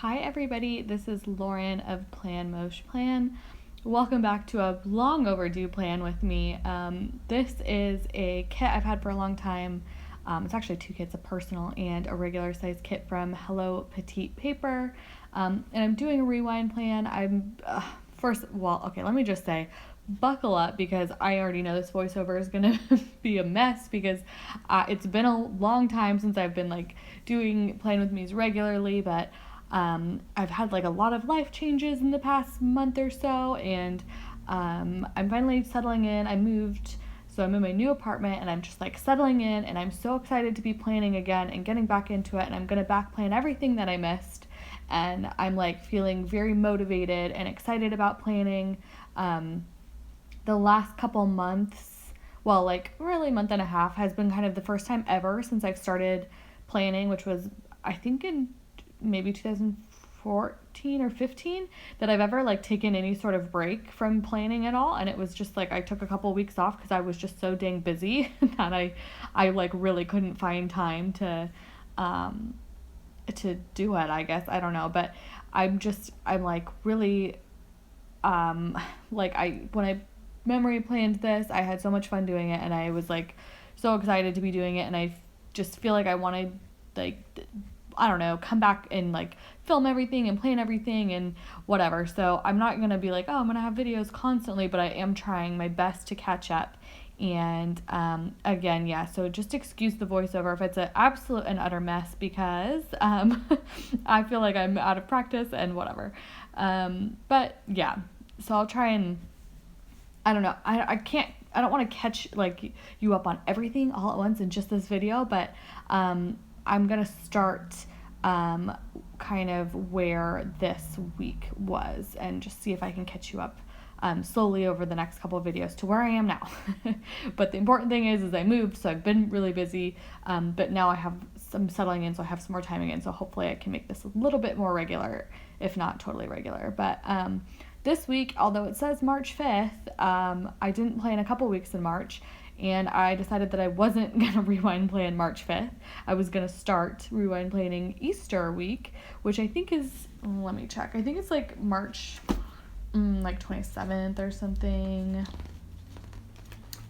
Hi everybody, this is Lauren of Plan Mosh Plan. Welcome back to a long overdue plan with me. This is a kit I've had for a long time. It's actually two kits, a personal and a regular size kit from Hello Petite paper. And I'm doing a rewind plan. Let me just say, buckle up because I already know this voiceover is gonna be a mess because it's been a long time since I've been doing Plan With Me's regularly, but I've had a lot of life changes in the past month or so, and I'm finally settling in. So I'm in my new apartment and I'm just settling in, and I'm so excited to be planning again and getting back into it, and I'm gonna back plan everything that I missed, and I'm feeling very motivated and excited about planning. The last couple months, really month and a half, has been kind of the first time ever since I've started planning, which was I think in maybe 2014 or 15, that I've ever taken any sort of break from planning at all. And it was just I took a couple weeks off because I was just so dang busy that I really couldn't find time to do it, I guess. I don't know, but I'm really when I memory planned this, I had so much fun doing it, and I was so excited to be doing it, and I just feel I want to I don't know, come back and film everything and plan everything and whatever. So I'm not gonna be I'm gonna have videos constantly, but I am trying my best to catch up. And again, yeah, so just excuse the voiceover if it's an absolute and utter mess, because I feel I'm out of practice and whatever. But yeah, so I'll try and, I don't know, I don't want to catch you up on everything all at once in just this video, but I'm gonna start kind of where this week was and just see if I can catch you up slowly over the next couple of videos to where I am now. But the important thing is I moved, so I've been really busy, but now I have some settling in, so I have some more time again, so hopefully I can make this a little bit more regular, if not totally regular. But this week, although it says March 5th, I didn't plan a couple weeks in March, and I decided that I wasn't going to rewind plan March 5th. I was going to start rewind planning Easter week, which I think is, let me check, I think it's March 27th or something.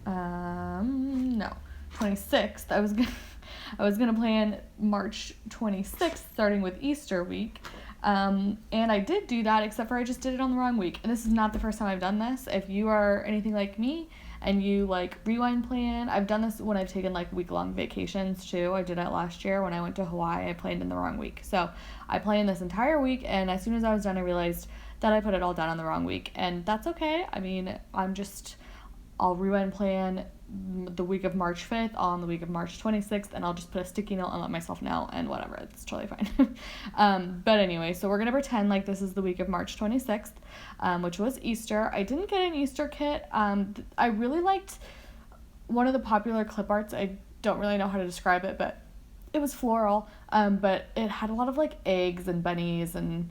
No, 26th. I was gonna plan March 26th, starting with Easter week. And I did do that, except for I just did it on the wrong week. And this is not the first time I've done this. If you are anything like me and you rewind plan, I've done this when I've taken week-long vacations too. I did it last year when I went to Hawaii. I planned in the wrong week. So I planned this entire week, and as soon as I was done, I realized that I put it all down on the wrong week, and that's okay. I mean, I'll rewind plan the week of March 5th on the week of March 26th, and I'll just put a sticky note and let myself know, and whatever, it's totally fine. But anyway, so we're gonna pretend this is the week of March 26th, which was Easter. I didn't get an Easter kit. I really liked one of the popular clip arts. I don't really know how to describe it, but it was floral, but it had a lot of eggs and bunnies and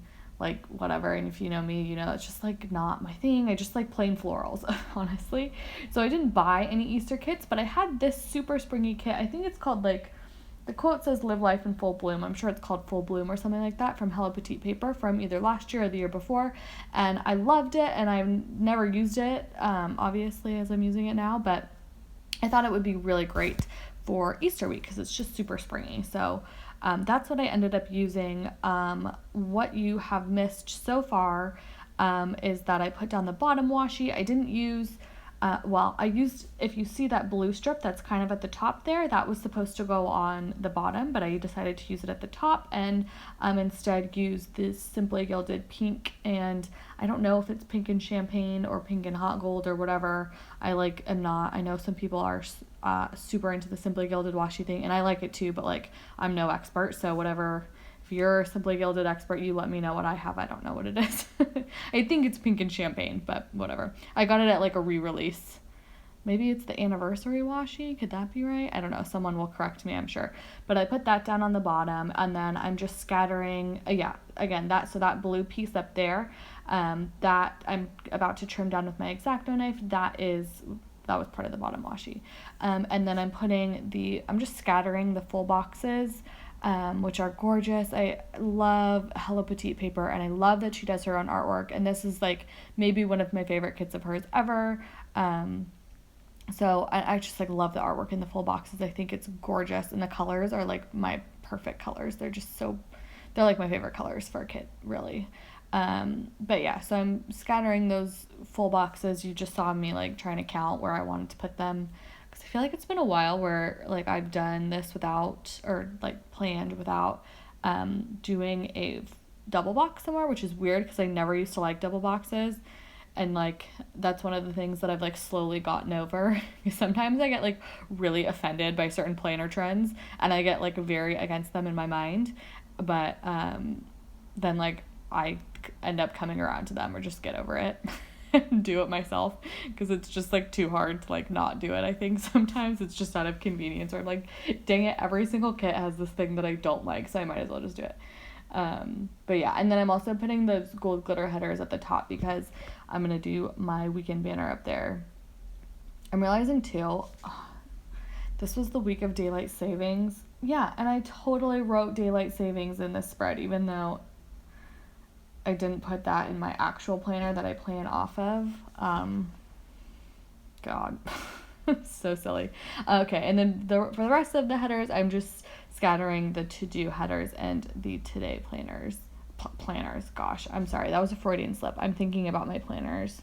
whatever, and if you know me, you know it's just not my thing. I just plain florals, honestly. So I didn't buy any Easter kits, but I had this super springy kit. I think it's called the quote says Live Life in Full Bloom. I'm sure it's called Full Bloom or something like that, from Hello Petite paper from either last year or the year before, and I loved it, and I've never used it, obviously, as I'm using it now, but I thought it would be really great for Easter week because it's just super springy. So that's what I ended up using. What you have missed so far is that I put down the bottom washi. I didn't use, I used, if you see that blue strip that's kind of at the top there, that was supposed to go on the bottom, but I decided to use it at the top, and instead use this Simply Gilded pink, and I don't know if it's pink and champagne or pink and hot gold or whatever. I am not. I know some people are super into the Simply Gilded washi thing, and I like it too, but I'm no expert, so whatever. If you're a Simply Gilded expert, you let me know what I have. I don't know what it is. I think it's pink and champagne, but whatever. I got it at a re-release. Maybe it's the anniversary washi. Could that be right? I don't know. Someone will correct me, I'm sure. But I put that down on the bottom, and then I'm just scattering, that blue piece up there, that I'm about to trim down with my X-Acto knife, that was part of the bottom washi. And then I'm just scattering the full boxes which are gorgeous. I love Hello Petite paper, and I love that she does her own artwork, and this is like maybe one of my favorite kits of hers ever. So I just like love the artwork in the full boxes. I think it's gorgeous, and the colors are like my perfect colors. They're like my favorite colors for a kit, really. But yeah, so I'm scattering those full boxes. You just saw me like trying to count where I wanted to put them, because I feel like it's been a while where like I've done this without, or like planned without doing a double box somewhere, which is weird because I never used to like double boxes. And like that's one of the things that I've like slowly gotten over. Sometimes I get like really offended by certain planner trends, and I get like very against them in my mind, but then like I end up coming around to them or just get over it and do it myself, because it's just like too hard to like not do it. I think sometimes it's just out of convenience, or I'm like, dang it, every single kit has this thing that I don't like, so I might as well just do it. But yeah, and then I'm also putting those gold glitter headers at the top because I'm going to do my weekend banner up there. I'm realizing too, this was the week of daylight savings. Yeah, and I totally wrote daylight savings in this spread, even though I didn't put that in my actual planner that I plan off of. God, so silly. Okay, and then for the rest of the headers, I'm just scattering the to-do headers and the today planners. Gosh, I'm sorry, that was a Freudian slip. I'm thinking about my planners,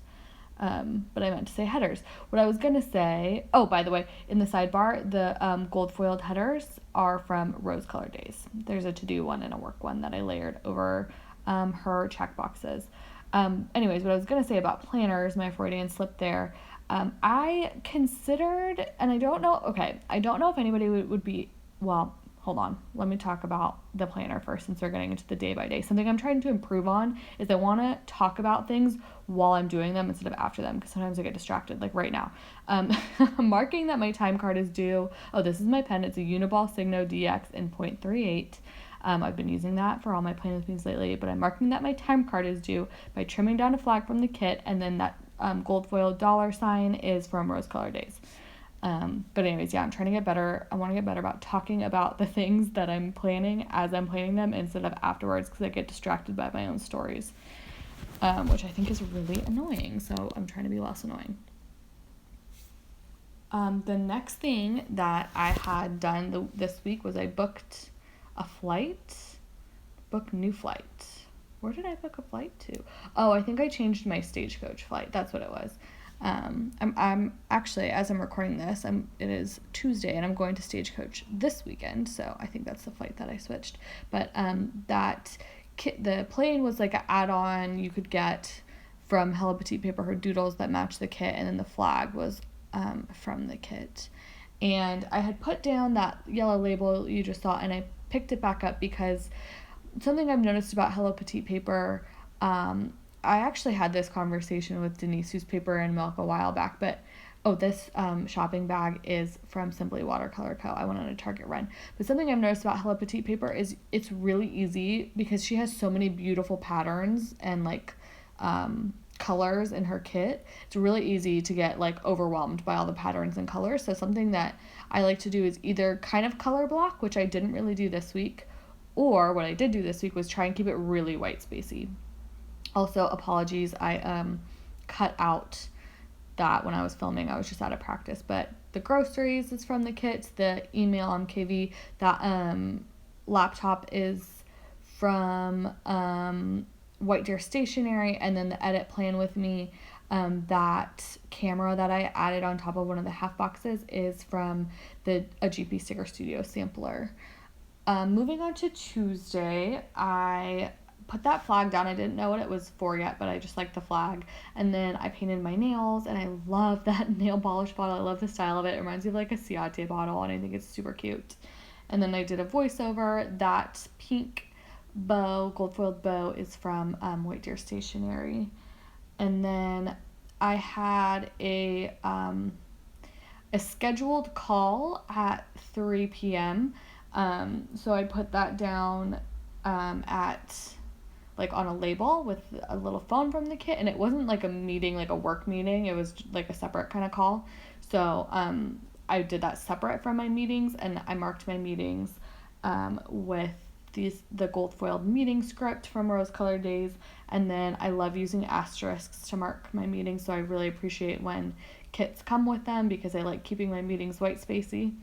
but I meant to say headers. What I was gonna say, oh, by the way, in the sidebar, the gold foiled headers are from Rose Colored Days. There's a to-do one and a work one that I layered over her check boxes. Anyways, what I was gonna say about planners, my Freudian slip there, I considered, and I don't know if anybody would be, well, hold on, let me talk about the planner first, since we're getting into the day by day. Something I'm trying to improve on is I want to talk about things while I'm doing them instead of after them, because sometimes I get distracted, like right now. I'm marking that my time card is due. Oh, this is my pen. It's a Uniball Signo DX in 0.38. I've been using that for all my plan with me's lately, but I'm marking that my time card is due by trimming down a flag from the kit, and then that gold foil $sign is from Rose Colored Days. But anyways, yeah, I'm trying to get better. I want to get better about talking about the things that I'm planning as I'm planning them instead of afterwards, because I get distracted by my own stories, which I think is really annoying. So I'm trying to be less annoying. The next thing that I had done this week was I booked a new flight. Where did I book a flight to? Oh, I think I changed my Stagecoach flight. That's what it was. I'm actually, as I'm recording this, it is Tuesday, and I'm going to Stagecoach this weekend, so I think that's the flight that I switched. But the plane was like an add-on you could get from Hello Petite paper, her doodles that match the kit, and then the flag was from the kit. And I had put down that yellow label you just saw, and I picked it back up because something I've noticed about Hello Petite paper, I actually had this conversation with Denise, who's Paper and Milk, a while back, but this shopping bag is from Simply Watercolor Co. I went on a Target run. But something I've noticed about Hello Petite paper is it's really easy, because she has so many beautiful patterns and like colors in her kit. It's really easy to get like overwhelmed by all the patterns and colors. So something that I like to do is either kind of color block, which I didn't really do this week, or what I did do this week was try and keep it really white spacey. Also, apologies, I cut out that when I was filming. I was just out of practice. But the groceries is from the kits, the email on KV, that laptop is from White Deer Stationery, and then the Edit Plan with Me, that camera that I added on top of one of the half boxes is from a GP Sticker Studio sampler. Moving on to Tuesday, I put that flag down. I didn't know what it was for yet, but I just liked the flag. And then I painted my nails, and I love that nail polish bottle. I love the style of it. It reminds me of like a Ciate bottle, and I think it's super cute. And then I did a voiceover. That pink bow, gold foiled bow, is from White Deer Stationery. And then I had a scheduled call at 3 p.m. So I put that down at like on a label with a little phone from the kit, and it wasn't like a meeting, like a work meeting. It was like a separate kind of call. So I did that separate from my meetings, and I marked my meetings with the gold foiled meeting script from Rose Colored Days, and then I love using asterisks to mark my meetings, so I really appreciate when kits come with them because I like keeping my meetings white spacey.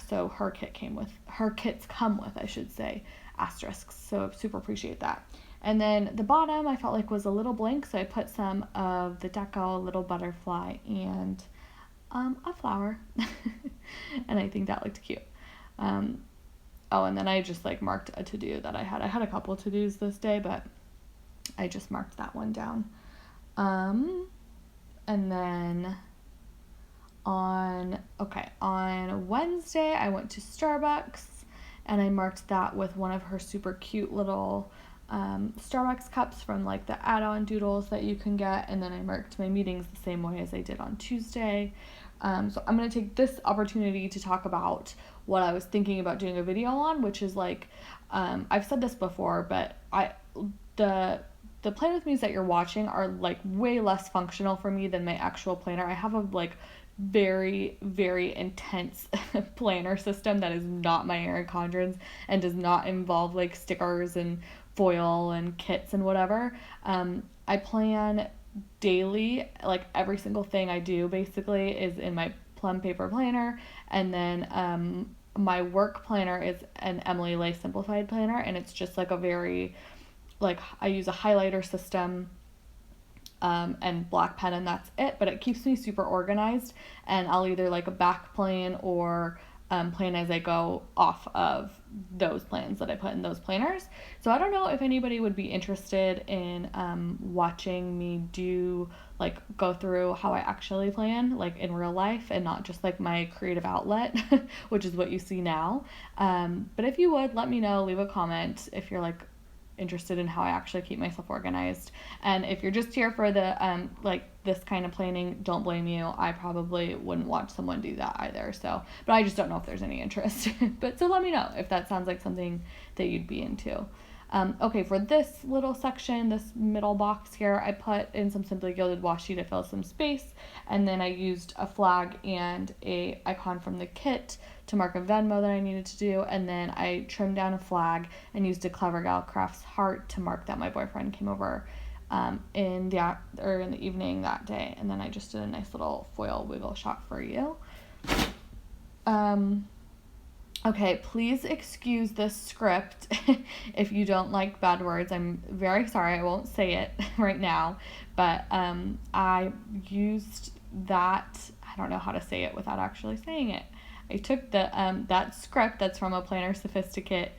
So her kits come with, I should say, asterisks, so I super appreciate that. And then the bottom I felt like was a little blank, so I put some of the deco, a little butterfly, and a flower. And I think that looked cute. And then I just like marked a to-do that I had. I had a couple to-dos this day, but I just marked that one down. And then on Wednesday I went to Starbucks and I marked that with one of her super cute little Starbucks cups from like the add-on doodles that you can get, and then I marked my meetings the same way as I did on Tuesday. So I'm going to take this opportunity to talk about what I was thinking about doing a video on, which is like, I've said this before, but the plan with me's that you're watching are like way less functional for me than my actual planner. I have a like very, very intense planner system that is not my Erin Condren's and does not involve like stickers and foil and kits and whatever. I plan daily, like every single thing I do basically is in my plum paper planner, and then my work planner is an Emily Lay simplified planner, and it's just like a very, like, I use a highlighter system and black pen, and that's it, but it keeps me super organized, and I'll either like a back plan or plan as I go off of those plans that I put in those planners. So I don't know if anybody would be interested in watching me go through how I actually plan, like in real life, and not just like my creative outlet, which is what you see now. But if you would, let me know, leave a comment if you're like interested in how I actually keep myself organized. And if you're just here for the this kind of planning, don't blame you. I probably wouldn't watch someone do that either. So, but I just don't know if there's any interest. But so let me know if that sounds like something that you'd be into. Okay, for this little section, this middle box here, I put in some Simply Gilded washi to fill some space, and then I used a flag and a icon from the kit to mark a Venmo that I needed to do, and then I trimmed down a flag and used a Clever Gal Crafts heart to mark that my boyfriend came over in the evening that day, and then I just did a nice little foil wiggle shot for you. Okay, please excuse this script if you don't like bad words. I'm very sorry, I won't say it right now, but I used that, I don't know how to say it without actually saying it. I took that script that's from a Planner Sophisticate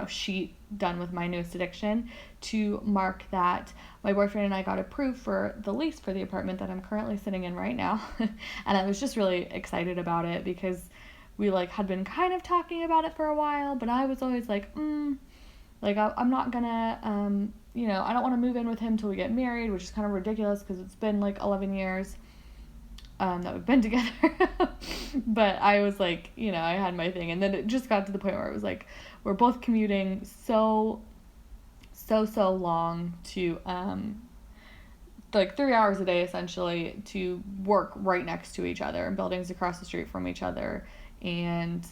sheet done with my newest addiction to mark that my boyfriend and I got approved for the lease for the apartment that I'm currently sitting in right now. And I was just really excited about it because we had been kind of talking about it for a while, but I was always like, I'm not gonna, I don't want to move in with him till we get married, which is kind of ridiculous because it's been 11 years that we've been together. But I was I had my thing, and then it just got to the point where it was we're both commuting so long to 3 hours a day essentially to work right next to each other in buildings across the street from each other, and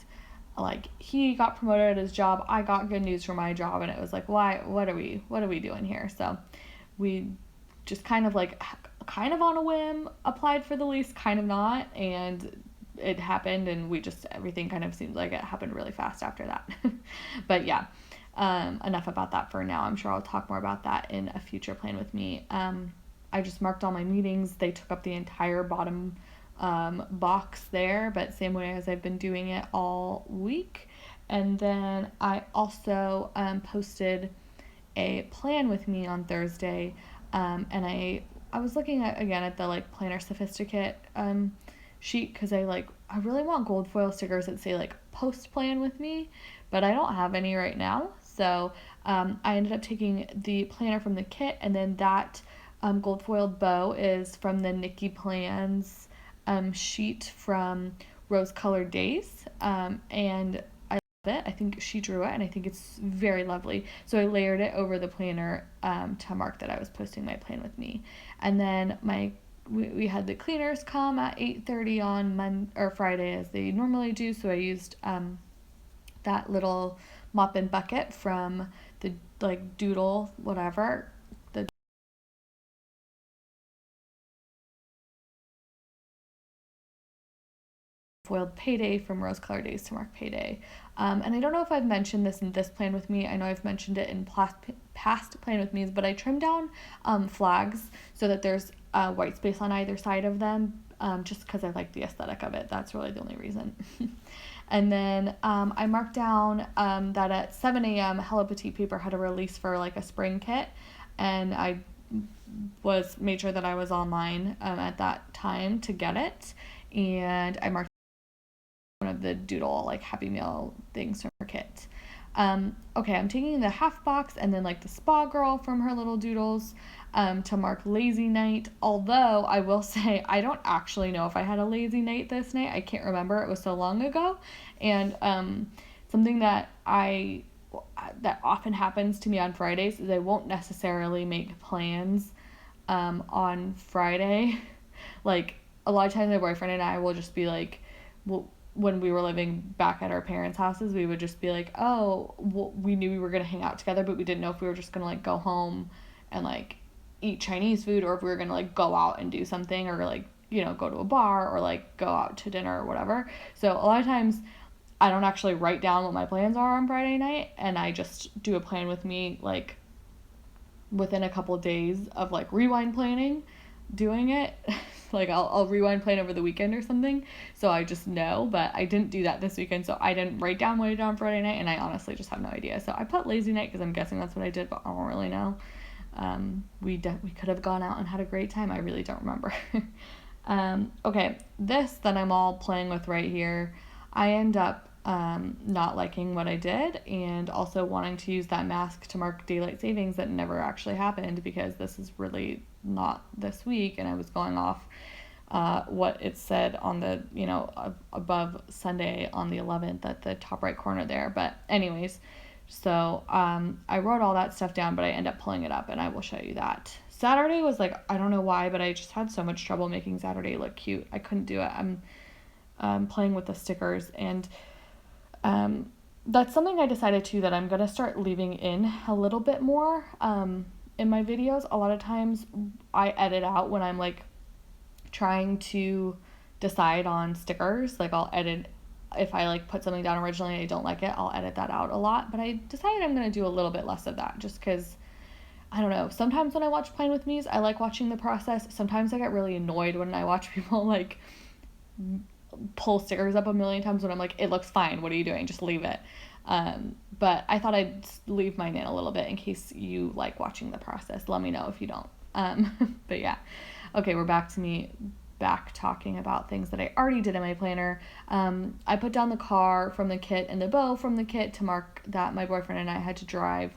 he got promoted at his job, I got good news for my job, and it was what are we doing here? So we just kind of on a whim applied for the lease, kind of not, and it happened, and everything kind of seemed like it happened really fast after that. But yeah, enough about that for now. I'm sure I'll talk more about that in a future plan with me. I just marked all my meetings. They took up the entire bottom box there, but same way as I've been doing it all week. And then I also posted a plan with me on Thursday, and I was looking at the Planner Sophisticate sheet because I really want gold foil stickers that say post plan with me, but I don't have any right now. So I ended up taking the planner from the kit, and then that gold foiled bow is from the Nikki Plans sheet from Rose Colored Days, and I love it. I think she drew it, and I think it's very lovely. So I layered it over the planner to mark that I was posting my plan with me. And then my we had the cleaners come at 8:30 on Friday as they normally do. So I used that little mop and bucket from the like Doodle whatever, the foiled payday from Rose Color Days to mark payday. And I don't know if I've mentioned this in this plan with me. I know I've mentioned it in past plan with me's, but I trimmed down flags so that there's white space on either side of them, just because I like the aesthetic of it. That's really the only reason. And then I marked down that at 7 a.m. Hello Petite paper had a release for like a spring kit, and I made sure that I was online at that time to get it, and I marked one of the Doodle like Happy Meal things from her kit. Okay, I'm taking the half box and then like the Spa Girl from her little doodles to mark lazy night. Although I will say I don't actually know if I had a lazy night this night. I can't remember. It was so long ago. And something that often happens to me on Fridays is I won't necessarily make plans on Friday. Like a lot of times my boyfriend and I will just be like, well, when we were living back at our parents' houses, we would just be like, oh, well, we knew we were going to hang out together, but we didn't know if we were just going to like go home and like eat Chinese food, or if we were going to like go out and do something, or like, you know, go to a bar or like go out to dinner or whatever. So a lot of times I don't actually write down what my plans are on Friday night, and I just do a plan with me like within a couple of days of like rewind planning, doing it. Like I'll rewind plan over the weekend or something, so I just know. But I didn't do that this weekend, so I didn't write down what I did on Friday night, and I honestly just have no idea. So I put lazy night because I'm guessing that's what I did, but I don't really know. We could have gone out and had a great time. I really don't remember. Okay, this that I'm all playing with right here, I end up not liking what I did, and also wanting to use that mask to mark daylight savings that never actually happened, because this is really not this week, and I was going off what it said on the, you know, above Sunday on the 11th at the top right corner there. But anyways, so I wrote all that stuff down, but I end up pulling it up, and I will show you that. Saturday was like, I don't know why, but I just had so much trouble making Saturday look cute. I couldn't do it. I'm playing with the stickers, and that's something I decided too, that I'm going to start leaving in a little bit more in my videos. A lot of times I edit out when I'm like trying to decide on stickers. Like I'll edit, if I like put something down originally and I don't like it, I'll edit that out a lot. But I decided I'm going to do a little bit less of that, just because, I don't know, sometimes when I watch Playing With Me's, I like watching the process. Sometimes I get really annoyed when I watch people like pull stickers up a million times when I'm like, it looks fine, what are you doing, just leave it. But I thought I'd leave mine in a little bit in case you like watching the process. Let me know if you don't. But yeah, okay, we're back talking about things that I already did in my planner. I put down the car from the kit and the bow from the kit to mark that my boyfriend and I had to drive.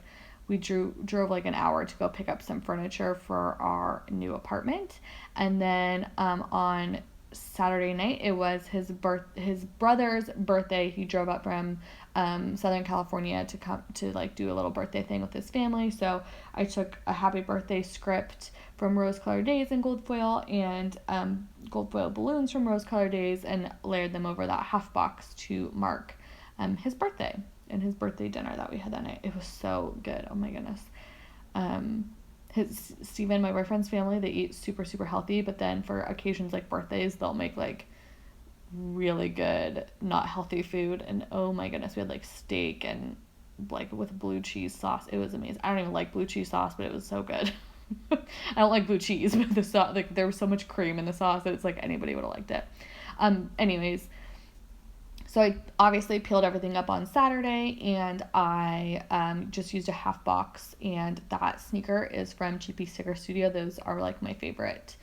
We drove like an hour to go pick up some furniture for our new apartment. And then on Saturday night, it was his brother's birthday. He drove up from Southern California to come to like do a little birthday thing with his family. So I took a happy birthday script from Rose Color Days in gold foil, and gold foil balloons from Rose Color Days, and layered them over that half box to mark his birthday and his birthday dinner that we had that night. It was so good. Oh my goodness. Steven, my boyfriend's family, they eat super, super healthy, but then for occasions like birthdays, they'll make like really good, not healthy food. And oh my goodness, we had like steak and like with blue cheese sauce. It was amazing. I don't even like blue cheese sauce, but it was so good. I don't like blue cheese, but the sauce, like there was so much cream in the sauce that it's like anybody would have liked it. Anyways, so I obviously peeled everything up on Saturday, and I just used a half box, and that sneaker is from Cheapy Sticker Studio. Those are like my favorite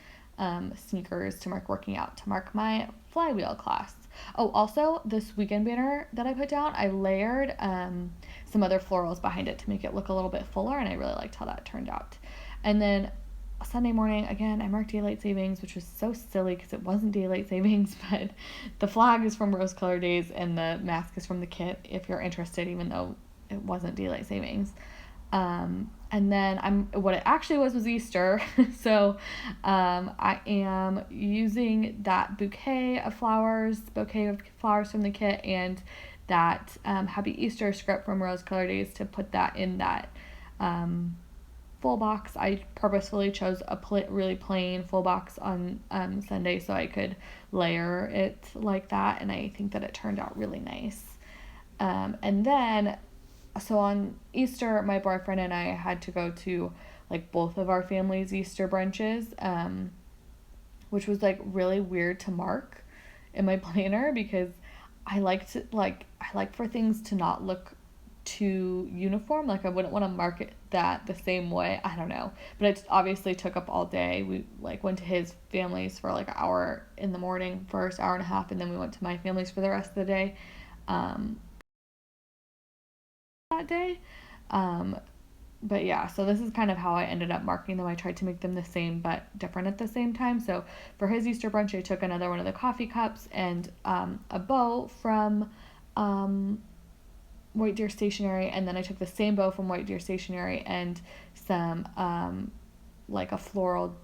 sneakers to mark working out, to mark my flywheel class. Oh, also this weekend banner that I put down, I layered some other florals behind it to make it look a little bit fuller, and I really liked how that turned out. And then Sunday morning, again, I marked daylight savings, which was so silly because it wasn't daylight savings, but the flag is from Rose Color Days and the mask is from the kit, if you're interested, even though it wasn't daylight savings. And And then what it actually was Easter. So I am using that bouquet of flowers from the kit, and that Happy Easter script from Rose Color Days to put that in that full box. I purposefully chose a really plain full box on Sunday so I could layer it like that, and I think that it turned out really nice. And then, so on Easter, my boyfriend and I had to go to like both of our families' Easter brunches, which was like really weird to mark in my planner, because I like for things to not look too uniform. Like I wouldn't want to mark it that the same way. I don't know, but it obviously took up all day. We like went to his family's for like an hour in the morning, first hour and a half, and then we went to my family's for the rest of the day. That day. But yeah, so this is kind of how I ended up marking them. I tried to make them the same but different at the same time. So for his Easter brunch, I took another one of the coffee cups and a bow from White Deer Stationery, and then I took the same bow from White Deer Stationery and some like a floral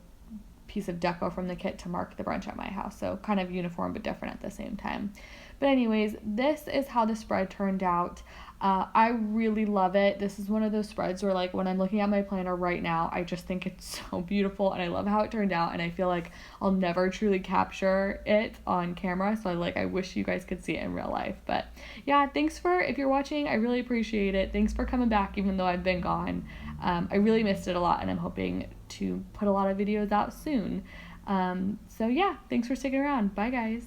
piece of deco from the kit to mark the brunch at my house. So kind of uniform but different at the same time. But anyways, this is how the spread turned out. I really love it. This is one of those spreads where like when I'm looking at my planner right now, I just think it's so beautiful and I love how it turned out, and I feel like I'll never truly capture it on camera. So I wish you guys could see it in real life. But yeah, if you're watching, I really appreciate it. Thanks for coming back even though I've been gone. I really missed it a lot, and I'm hoping to put a lot of videos out soon. So yeah, thanks for sticking around. Bye guys.